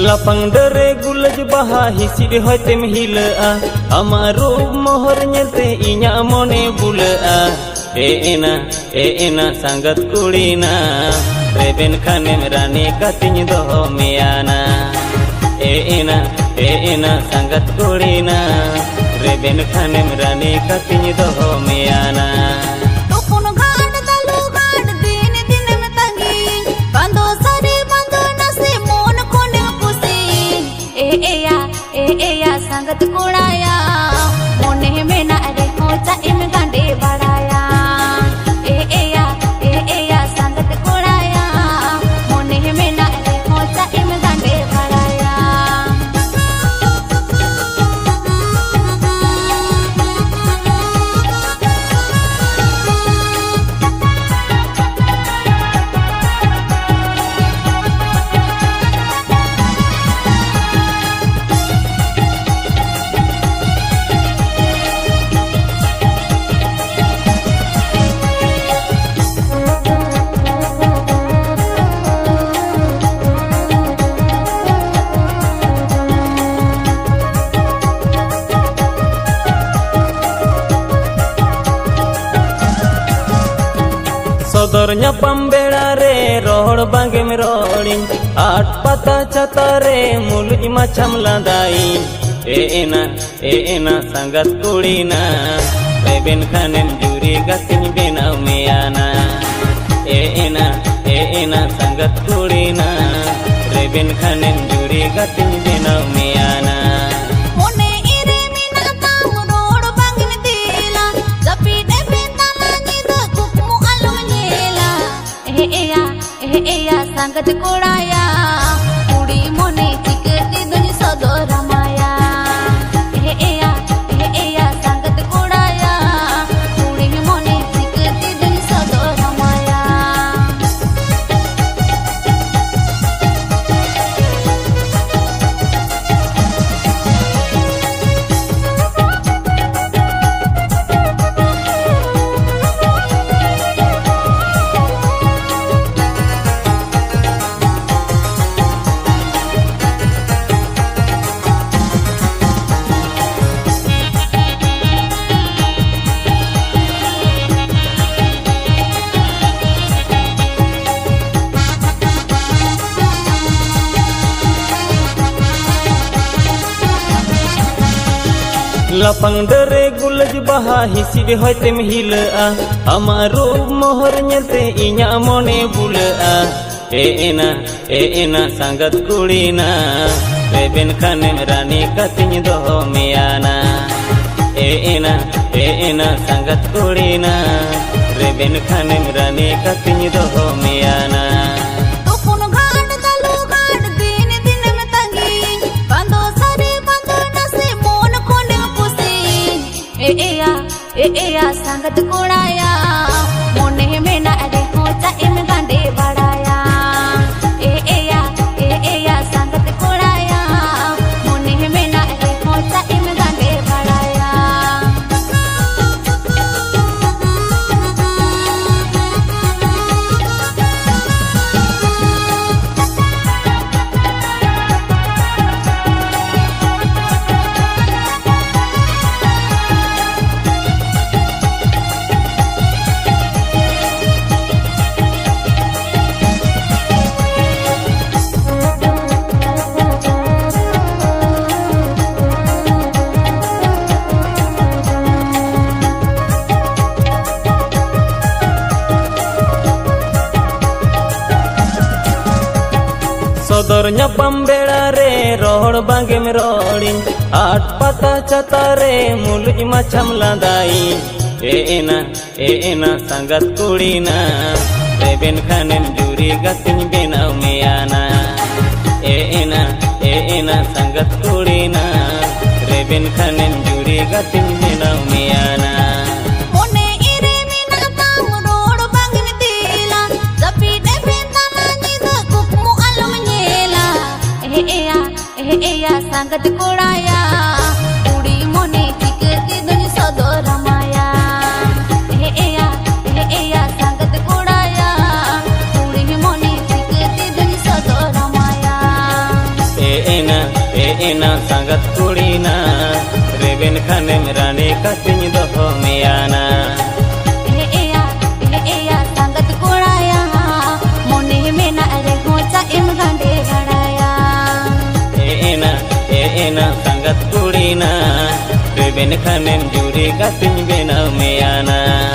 lapang dere gulaj baha hisir hoitem hilaa amaru mohor nyete inya mone bulaa ena sangat kulina reben khanem rani katinya doho meana ena sangat kulina reben khanem rani katinya doho meana संगत कुड़ाया मोने में ना रे होचा इन गांडे बढ़ाया या संगत कुड़ाया मोने में ना रे होचा इन गांडे बढ़ाया Sodor nyapam beda re rohor bangem rorin at pata chata re muluj macam landai ena sangat kulina reben khanem juri gatin benau meana ena sangat kulina reben khanem juri gatin benau meana संगत कुड़ाया कुड़ी मोने चिकती दुनि सदर माया संगत कुड़ाया कुड़ी मोने चिकती दुनि सदर माया lapang dere gulaj baha hisir hoitem hilaa amaru mohor nyete inya mone bulaa ena sangat kulina reben khanem rani katinya doho meana ena sangat kulina reben khanem rani katinya doho meana या संगत कुड़ाया मोने में ना रे होचा इन गांडे बढ़ाया या संगत कुड़ाया मोने में ना रे होचा इन गांडे बढ़ाया Sodor nyapam beda re rohor bangem rorin at pata chata re muluj macam landai ena sangat kulina reben khanem juri gatin benau meana ena sangat kulina reben khanem juri gatin benau meana या संगत कुड़ाया कुड़ी मोने चिकती दुनि सदर माया या संगत कुड़ाया कुड़ी मोने चिकती दुनि सदर माया ᱨᱮᱵᱮᱱ ᱠᱷᱟᱱᱮᱢ ᱡᱩᱨᱤ ᱜᱟᱛᱮᱧ ᱵᱮᱱᱟᱣ ᱢᱮᱭᱟ ᱱᱟ